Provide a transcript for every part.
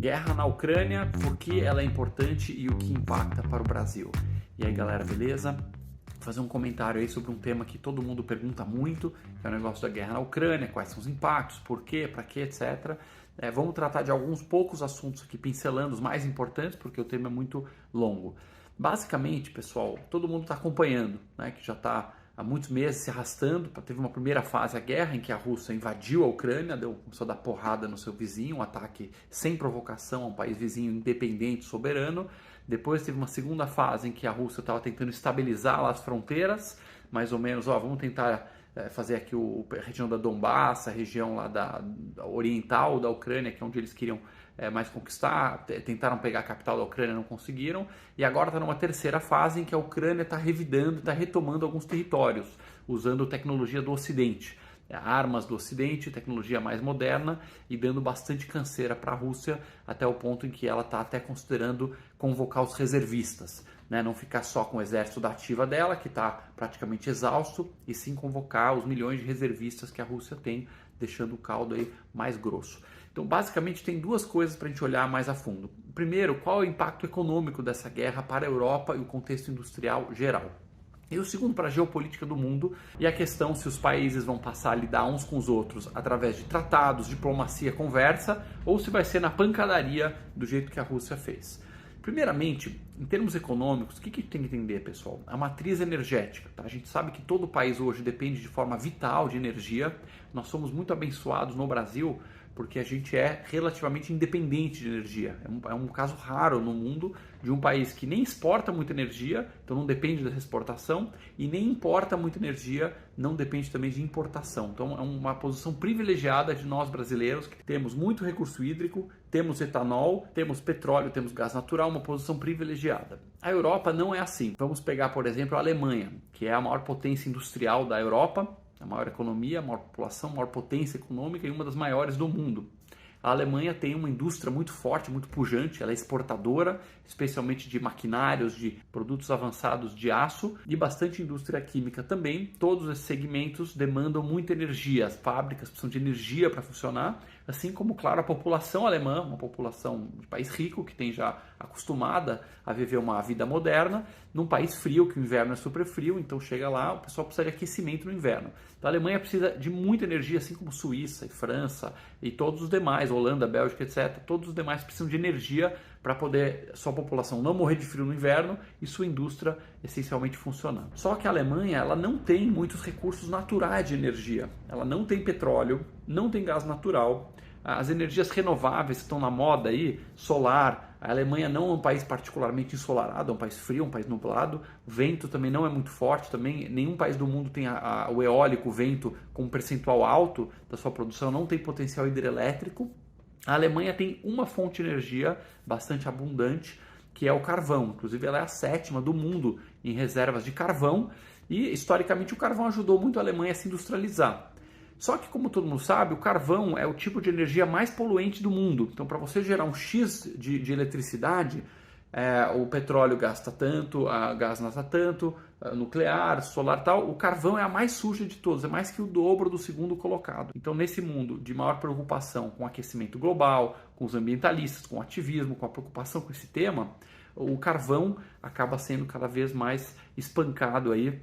Guerra na Ucrânia, por que ela é importante e o que impacta para o Brasil. E aí galera, beleza? Vou fazer um comentário aí sobre um tema que todo mundo pergunta muito, que é o negócio da guerra na Ucrânia, quais são os impactos, por quê, para quê, etc. Vamos tratar de alguns poucos assuntos aqui, pincelando os mais importantes, porque o tema é muito longo. Basicamente, pessoal, todo mundo está acompanhando, né, que já está há muitos meses se arrastando. Teve uma primeira fase, a guerra, em que a Rússia invadiu a Ucrânia, começou a dar porrada no seu vizinho, um ataque sem provocação a um país vizinho independente, soberano. Depois teve uma segunda fase em que a Rússia estava tentando estabilizar lá as fronteiras, mais ou menos, vamos tentar fazer aqui a região da Donbass, a região lá da oriental da Ucrânia, que é onde eles queriam mais conquistar, tentaram pegar a capital da Ucrânia, não conseguiram, e agora está numa terceira fase em que a Ucrânia está revidando, está retomando alguns territórios, usando tecnologia do Ocidente, armas do Ocidente, tecnologia mais moderna, e dando bastante canseira para a Rússia, até o ponto em que ela está até considerando convocar os reservistas, né? Não ficar só com o exército da ativa dela, que está praticamente exausto, e sim convocar os milhões de reservistas que a Rússia tem, deixando o caldo aí mais grosso. Então, basicamente, tem duas coisas para a gente olhar mais a fundo. Primeiro, qual é o impacto econômico dessa guerra para a Europa e o contexto industrial geral. E o segundo, para a geopolítica do mundo e a questão se os países vão passar a lidar uns com os outros através de tratados, diplomacia, conversa, ou se vai ser na pancadaria do jeito que a Rússia fez. Primeiramente, em termos econômicos, o que tem que entender, pessoal? A matriz energética. Tá? A gente sabe que todo país hoje depende de forma vital de energia. Nós somos muito abençoados no Brasil porque a gente é relativamente independente de energia. É um caso raro no mundo de um país que nem exporta muita energia, então não depende da exportação, e nem importa muita energia, não depende também de importação. Então é uma posição privilegiada de nós brasileiros, que temos muito recurso hídrico, temos etanol, temos petróleo, temos gás natural, uma posição privilegiada. A Europa não é assim. Vamos pegar, por exemplo, a Alemanha, que é a maior potência industrial da Europa, a maior economia, a maior população, a maior potência econômica e uma das maiores do mundo. A Alemanha tem uma indústria muito forte, muito pujante, ela é exportadora, especialmente de maquinários, de produtos avançados de aço e bastante indústria química também. Todos esses segmentos demandam muita energia, as fábricas precisam de energia para funcionar, assim como, claro, a população alemã, uma população de país rico, que tem já acostumada a viver uma vida moderna, num país frio, que o inverno é super frio, então chega lá, o pessoal precisa de aquecimento no inverno. Então a Alemanha precisa de muita energia, assim como Suíça e França e todos os demais, Holanda, Bélgica, etc. Todos os demais precisam de energia para poder sua população não morrer de frio no inverno e sua indústria essencialmente funcionando. Só que a Alemanha, ela não tem muitos recursos naturais de energia. Ela não tem petróleo, não tem gás natural. As energias renováveis que estão na moda aí, solar, a Alemanha não é um país particularmente ensolarado, é um país frio, um país nublado, o vento também não é muito forte, também nenhum país do mundo tem o eólico, o vento com um percentual alto da sua produção, não tem potencial hidrelétrico. A Alemanha tem uma fonte de energia bastante abundante, que é o carvão, inclusive ela é a 7ª do mundo em reservas de carvão, e historicamente o carvão ajudou muito a Alemanha a se industrializar. Só que, como todo mundo sabe, o carvão é o tipo de energia mais poluente do mundo. Então, para você gerar um X de eletricidade, o petróleo gasta tanto, a gás gasta tanto, nuclear, solar tal, o carvão é a mais suja de todos, é mais que o dobro do segundo colocado. Então, nesse mundo de maior preocupação com o aquecimento global, com os ambientalistas, com o ativismo, com a preocupação com esse tema, o carvão acaba sendo cada vez mais espancado aí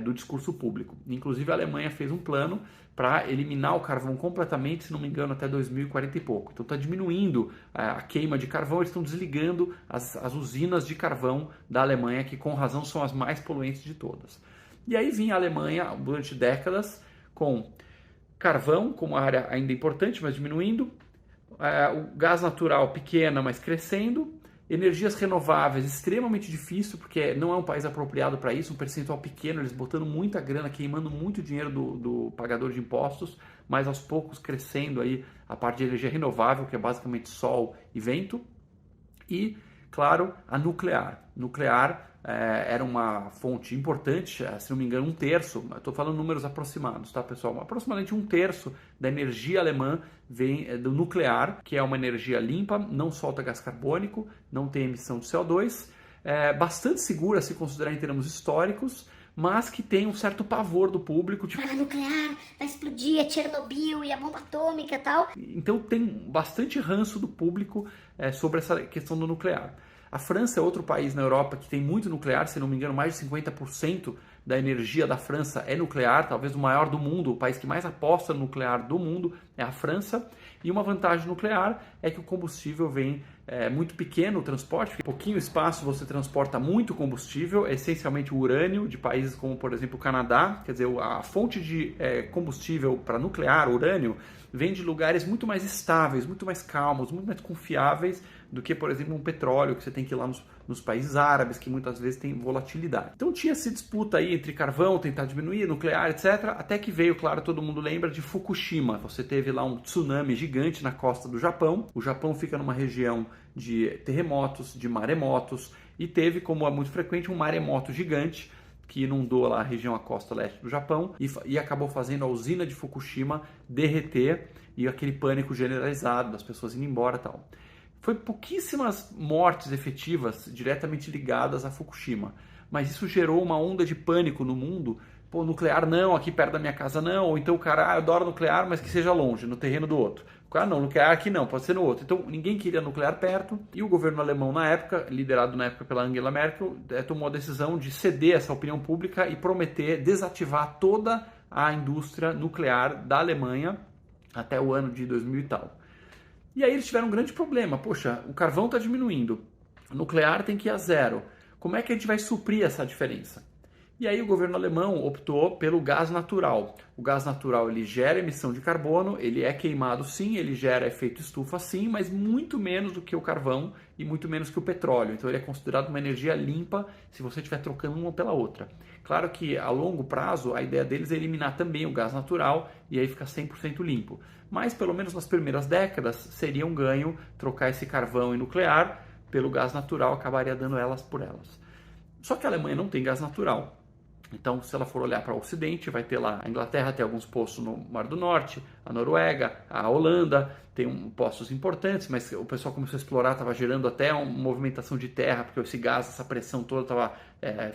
do discurso público. Inclusive a Alemanha fez um plano para eliminar o carvão completamente, se não me engano, até 2040 e pouco. Então está diminuindo a queima de carvão, eles estão desligando as usinas de carvão da Alemanha, que com razão são as mais poluentes de todas. E aí vinha a Alemanha durante décadas com carvão como área ainda importante, mas diminuindo, o gás natural pequena, mas crescendo, energias renováveis, extremamente difícil, porque não é um país apropriado para isso, um percentual pequeno, eles botando muita grana, queimando muito dinheiro do pagador de impostos, mas aos poucos crescendo aí a parte de energia renovável, que é basicamente sol e vento, e, claro, a nuclear. Nuclear era uma fonte importante, se não me engano, 1/3, estou falando números aproximados, tá, pessoal? Aproximadamente 1/3 da energia alemã vem do nuclear, que é uma energia limpa, não solta gás carbônico, não tem emissão de CO2, bastante segura se considerar em termos históricos, mas que tem um certo pavor do público, tipo, nuclear, vai explodir, é Chernobyl e a bomba atômica e tal. Então tem bastante ranço do público sobre essa questão do nuclear. A França é outro país na Europa que tem muito nuclear, se não me engano, mais de 50% da energia da França é nuclear, talvez o maior do mundo, o país que mais aposta no nuclear do mundo é a França. E uma vantagem nuclear é que o combustível vem muito pequeno, o transporte, pouquinho espaço você transporta muito combustível, essencialmente o urânio, de países como, por exemplo, o Canadá. Quer dizer, a fonte de combustível para nuclear, urânio, vem de lugares muito mais estáveis, muito mais calmos, muito mais confiáveis do que, por exemplo, um petróleo que você tem que ir lá nos países árabes, que muitas vezes tem volatilidade. Então tinha essa disputa aí entre carvão, tentar diminuir, nuclear, etc. Até que veio, claro, todo mundo lembra de Fukushima. Você teve lá um tsunami gigante na costa do Japão. O Japão fica numa região de terremotos, de maremotos, e teve, como é muito frequente, um maremoto gigante que inundou lá a região, a costa leste do Japão, e acabou fazendo a usina de Fukushima derreter, e aquele pânico generalizado das pessoas indo embora e tal. Foi pouquíssimas mortes efetivas diretamente ligadas a Fukushima, mas isso gerou uma onda de pânico no mundo. Pô, nuclear não, aqui perto da minha casa não, ou então o cara, eu adoro nuclear, mas que seja longe, no terreno do outro. O cara, não, nuclear aqui não, pode ser no outro. Então ninguém queria nuclear perto, e o governo alemão na época, liderado na época pela Angela Merkel, tomou a decisão de ceder essa opinião pública e prometer desativar toda a indústria nuclear da Alemanha até o ano de 2000 e tal. E aí eles tiveram um grande problema. Poxa, o carvão está diminuindo, o nuclear tem que ir a zero. Como é que a gente vai suprir essa diferença? E aí o governo alemão optou pelo gás natural. O gás natural ele gera emissão de carbono, ele é queimado sim, ele gera efeito estufa sim, mas muito menos do que o carvão e muito menos que o petróleo. Então ele é considerado uma energia limpa se você estiver trocando uma pela outra. Claro que a longo prazo a ideia deles é eliminar também o gás natural e aí ficar 100% limpo. Mas pelo menos nas primeiras décadas seria um ganho trocar esse carvão e nuclear pelo gás natural, acabaria dando elas por elas. Só que a Alemanha não tem gás natural. Então, se ela for olhar para o Ocidente, vai ter lá, a Inglaterra tem alguns poços no Mar do Norte, a Noruega, a Holanda tem postos importantes, mas o pessoal começou a explorar, estava gerando até uma movimentação de terra, porque esse gás, essa pressão toda estava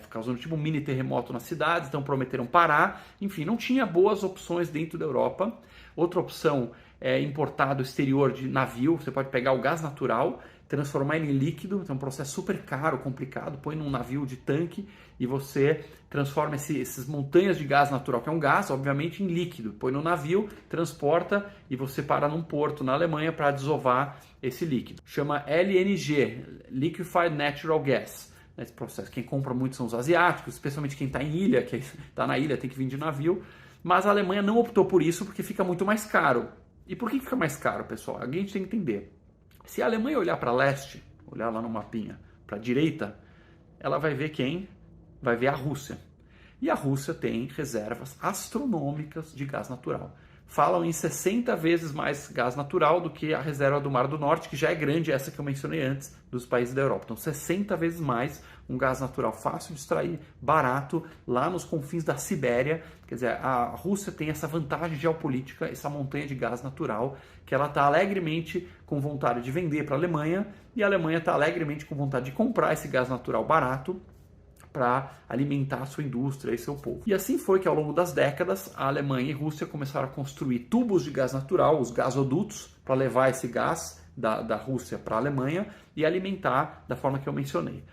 causando tipo um mini terremoto nas cidades, então prometeram parar. Enfim, não tinha boas opções dentro da Europa. Outra opção é importar do exterior de navio, você pode pegar o gás natural, transformar ele em líquido, então é um processo super caro, complicado, põe num navio de tanque e você transforma essas montanhas de gás natural, que é um gás, obviamente, em líquido, põe no navio, transporta e você para num porto na Alemanha para desovar esse líquido. Chama LNG, Liquefied Natural Gas, esse processo. Quem compra muito são os asiáticos, especialmente quem está em ilha, que está na ilha tem que vir de navio, mas a Alemanha não optou por isso porque fica muito mais caro. E por que fica mais caro, pessoal? A gente tem que entender. Se a Alemanha olhar para leste, olhar lá no mapinha, para a direita, ela vai ver quem? Vai ver a Rússia. E a Rússia tem reservas astronômicas de gás natural. Falam em 60 vezes mais gás natural do que a reserva do Mar do Norte, que já é grande, essa que eu mencionei antes, dos países da Europa. Então, 60 vezes mais um gás natural fácil de extrair, barato, lá nos confins da Sibéria. Quer dizer, a Rússia tem essa vantagem geopolítica, essa montanha de gás natural, que ela está alegremente com vontade de vender para a Alemanha, e a Alemanha está alegremente com vontade de comprar esse gás natural barato, para alimentar a sua indústria e seu povo. E assim foi que ao longo das décadas a Alemanha e a Rússia começaram a construir tubos de gás natural, os gasodutos, para levar esse gás da Rússia para a Alemanha e alimentar da forma que eu mencionei.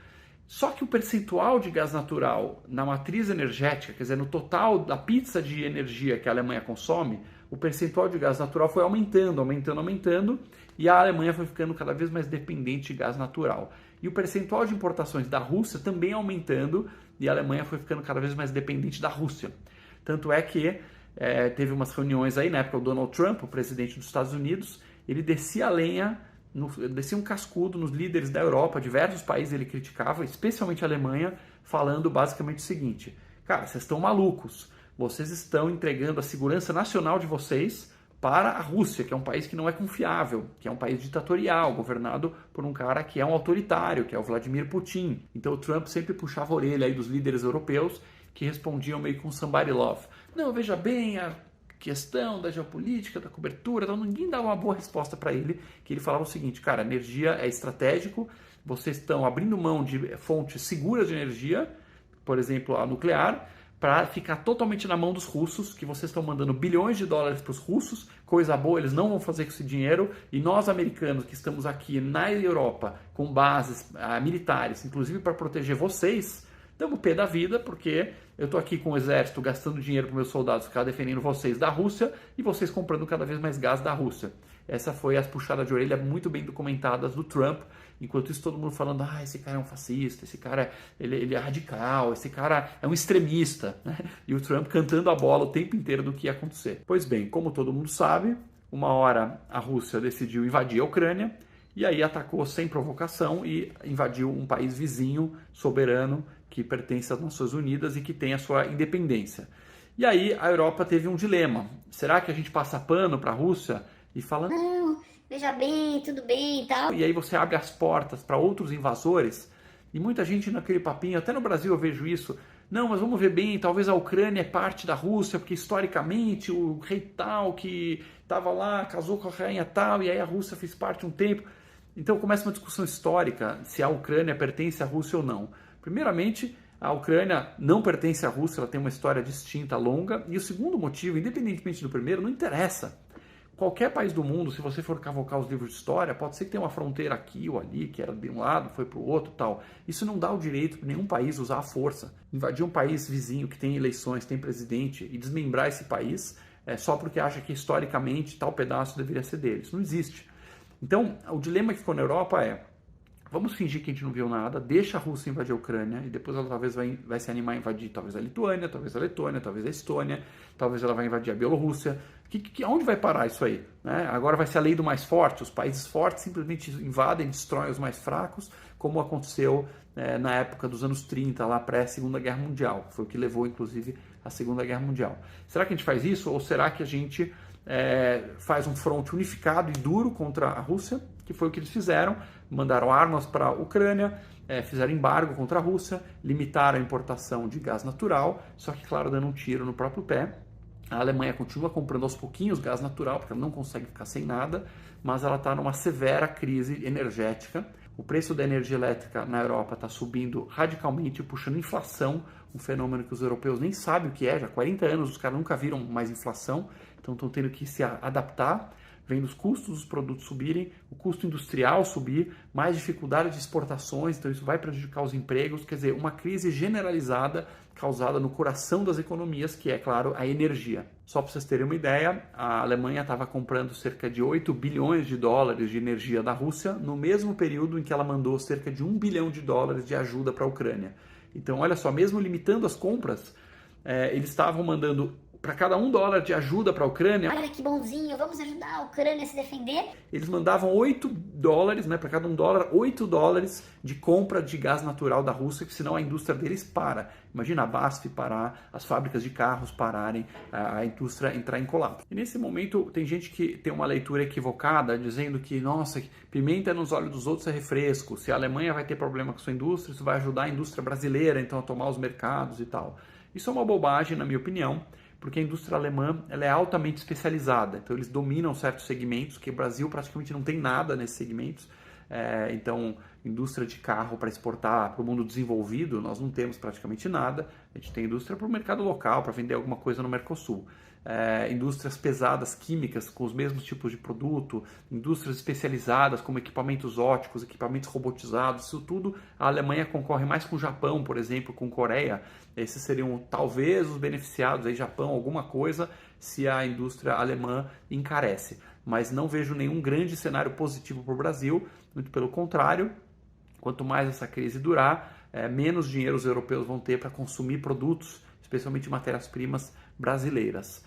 Só que o percentual de gás natural na matriz energética, quer dizer, no total da pizza de energia que a Alemanha consome, o percentual de gás natural foi aumentando, e a Alemanha foi ficando cada vez mais dependente de gás natural. E o percentual de importações da Rússia também aumentando, e a Alemanha foi ficando cada vez mais dependente da Rússia. Tanto é que teve umas reuniões aí, na época o Donald Trump, o presidente dos Estados Unidos, ele descia a lenha, descia um cascudo nos líderes da Europa, diversos países ele criticava, especialmente a Alemanha, falando basicamente o seguinte: cara, vocês estão malucos, vocês estão entregando a segurança nacional de vocês para a Rússia, que é um país que não é confiável, que é um país ditatorial, governado por um cara que é um autoritário, que é o Vladimir Putin. Então o Trump sempre puxava a orelha aí dos líderes europeus que respondiam meio com somebody love. Não, veja bem, a questão da geopolítica, da cobertura, então ninguém dava uma boa resposta para ele, que ele falava o seguinte: cara, energia é estratégico, vocês estão abrindo mão de fontes seguras de energia, por exemplo, a nuclear, para ficar totalmente na mão dos russos, que vocês estão mandando bilhões de dólares para os russos, coisa boa, eles não vão fazer com esse dinheiro, e nós americanos que estamos aqui na Europa com bases militares, inclusive para proteger vocês, damos pé da vida, porque eu estou aqui com o exército gastando dinheiro para meus soldados ficar defendendo vocês da Rússia e vocês comprando cada vez mais gás da Rússia. Essa foi as puxadas de orelha muito bem documentadas do Trump. Enquanto isso, todo mundo falando, esse cara é um fascista, esse cara ele é radical, esse cara é um extremista, né? E o Trump cantando a bola o tempo inteiro do que ia acontecer. Pois bem, como todo mundo sabe, uma hora a Rússia decidiu invadir a Ucrânia e aí atacou sem provocação e invadiu um país vizinho, soberano, que pertence às Nações Unidas e que tem a sua independência. E aí a Europa teve um dilema. Será que a gente passa pano para a Rússia e fala, não, veja bem, tudo bem e tal. E aí você abre as portas para outros invasores, e muita gente naquele papinho, até no Brasil eu vejo isso, não, mas vamos ver bem, talvez a Ucrânia é parte da Rússia, porque historicamente o rei tal que estava lá, casou com a rainha tal, e aí a Rússia fez parte um tempo. Então começa uma discussão histórica, se a Ucrânia pertence à Rússia ou não. Primeiramente, a Ucrânia não pertence à Rússia, ela tem uma história distinta, longa, e o segundo motivo, independentemente do primeiro, não interessa. Qualquer país do mundo, se você for cavocar os livros de história, pode ser que tenha uma fronteira aqui ou ali, que era de um lado, foi para o outro e tal. Isso não dá o direito para nenhum país usar a força. Invadir um país vizinho que tem eleições, tem presidente, e desmembrar esse país só porque acha que historicamente tal pedaço deveria ser dele. Isso não existe. Então, o dilema que ficou na Europa é, vamos fingir que a gente não viu nada, deixa a Rússia invadir a Ucrânia e depois ela talvez vai se animar a invadir talvez a Lituânia, talvez a Letônia, talvez a Estônia, talvez ela vai invadir a Bielorrússia. Onde vai parar isso aí? Né? Agora vai ser a lei do mais forte, os países fortes simplesmente invadem, destroem os mais fracos, como aconteceu na época dos anos 30, lá pré-Segunda Guerra Mundial. Foi o que levou, inclusive, à Segunda Guerra Mundial. Será que a gente faz isso ou será que a gente faz um fronte unificado e duro contra a Rússia, que foi o que eles fizeram, mandaram armas para a Ucrânia, fizeram embargo contra a Rússia, limitaram a importação de gás natural, só que, claro, dando um tiro no próprio pé. A Alemanha continua comprando aos pouquinhos gás natural, porque ela não consegue ficar sem nada, mas ela está numa severa crise energética. O preço da energia elétrica na Europa está subindo radicalmente, puxando inflação, um fenômeno que os europeus nem sabem o que é, já há 40 anos os caras nunca viram mais inflação, então estão tendo que se adaptar, vendo os custos dos produtos subirem, o custo industrial subir, mais dificuldade de exportações, então isso vai prejudicar os empregos, quer dizer, uma crise generalizada causada no coração das economias, que é, claro, a energia. Só para vocês terem uma ideia, a Alemanha estava comprando cerca de 8 bilhões de dólares de energia da Rússia, no mesmo período em que ela mandou cerca de 1 bilhão de dólares de ajuda para a Ucrânia. Então, olha só, mesmo limitando as compras, eles estavam mandando para cada $1 de ajuda para a Ucrânia. Olha que bonzinho, vamos ajudar a Ucrânia a se defender. Eles mandavam $8, né, para cada $1, $8 de compra de gás natural da Rússia, que senão a indústria deles para. Imagina a BASF parar, as fábricas de carros pararem, a indústria entrar em colapso. E nesse momento tem gente que tem uma leitura equivocada, dizendo que, nossa, pimenta nos olhos dos outros é refresco, se a Alemanha vai ter problema com sua indústria, isso vai ajudar a indústria brasileira então a tomar os mercados e tal. Isso é uma bobagem, na minha opinião, porque a indústria alemã ela é altamente especializada, então eles dominam certos segmentos, que o Brasil praticamente não tem nada nesses segmentos, então indústria de carro para exportar para o mundo desenvolvido, nós não temos praticamente nada, a gente tem indústria para o mercado local, para vender alguma coisa no Mercosul. Indústrias pesadas, químicas, com os mesmos tipos de produto, indústrias especializadas como equipamentos óticos, equipamentos robotizados, isso tudo a Alemanha concorre mais com o Japão, por exemplo, com Coreia. Esses seriam talvez os beneficiados, aí Japão, alguma coisa, se a indústria alemã encarece. Mas não vejo nenhum grande cenário positivo para o Brasil, muito pelo contrário, quanto mais essa crise durar, menos dinheiro os europeus vão ter para consumir produtos, especialmente matérias-primas brasileiras.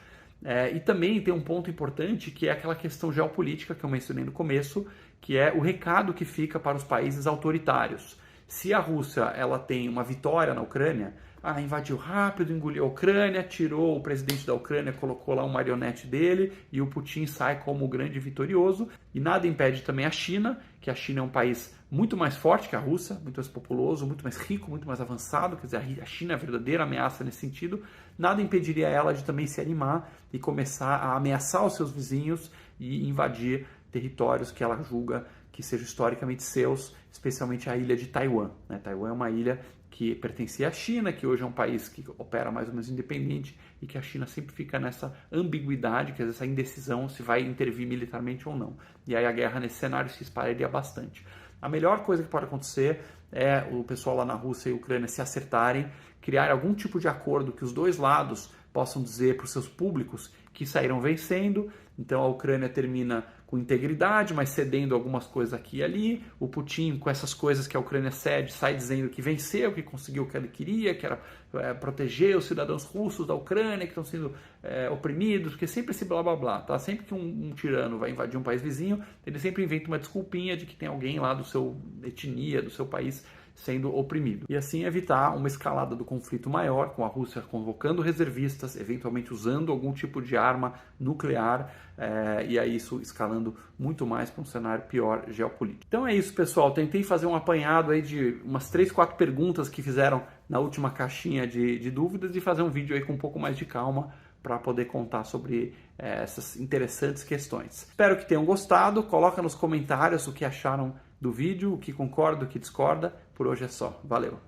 E também tem um ponto importante que é aquela questão geopolítica que eu mencionei no começo, que é o recado que fica para os países autoritários. Se a Rússia ela tem uma vitória na Ucrânia, invadiu rápido, engoliu a Ucrânia, tirou o presidente da Ucrânia, colocou lá um marionete dele e o Putin sai como o grande vitorioso. E nada impede também a China, que a China é um país muito mais forte que a Rússia, muito mais populoso, muito mais rico, muito mais avançado, quer dizer, a China é a verdadeira ameaça nesse sentido. Nada impediria ela de também se animar e começar a ameaçar os seus vizinhos e invadir territórios que ela julga que sejam historicamente seus, especialmente a ilha de Taiwan. Taiwan é uma ilha que pertencia à China, que hoje é um país que opera mais ou menos independente, e que a China sempre fica nessa ambiguidade, que é essa indecisão se vai intervir militarmente ou não. E aí a guerra nesse cenário se espalharia bastante. A melhor coisa que pode acontecer é o pessoal lá na Rússia e Ucrânia se acertarem, criar algum tipo de acordo que os dois lados possam dizer para os seus públicos que saíram vencendo. Então a Ucrânia termina com integridade, mas cedendo algumas coisas aqui e ali. O Putin, com essas coisas que a Ucrânia cede, sai dizendo que venceu, que conseguiu o que ele queria, que era proteger os cidadãos russos da Ucrânia, que estão sendo oprimidos, porque sempre esse blá blá blá, tá? Sempre que um tirano vai invadir um país vizinho, ele sempre inventa uma desculpinha de que tem alguém lá do seu etnia, do seu país, sendo oprimido. E assim evitar uma escalada do conflito maior, com a Rússia convocando reservistas, eventualmente usando algum tipo de arma nuclear, e aí isso escalando muito mais para um cenário pior geopolítico. Então é isso, pessoal. Tentei fazer um apanhado aí de umas 3, 4 perguntas que fizeram na última caixinha de dúvidas e fazer um vídeo aí com um pouco mais de calma para poder contar sobre essas interessantes questões. Espero que tenham gostado. Coloca nos comentários o que acharam do vídeo, o que concorda, o que discorda. Por hoje é só. Valeu!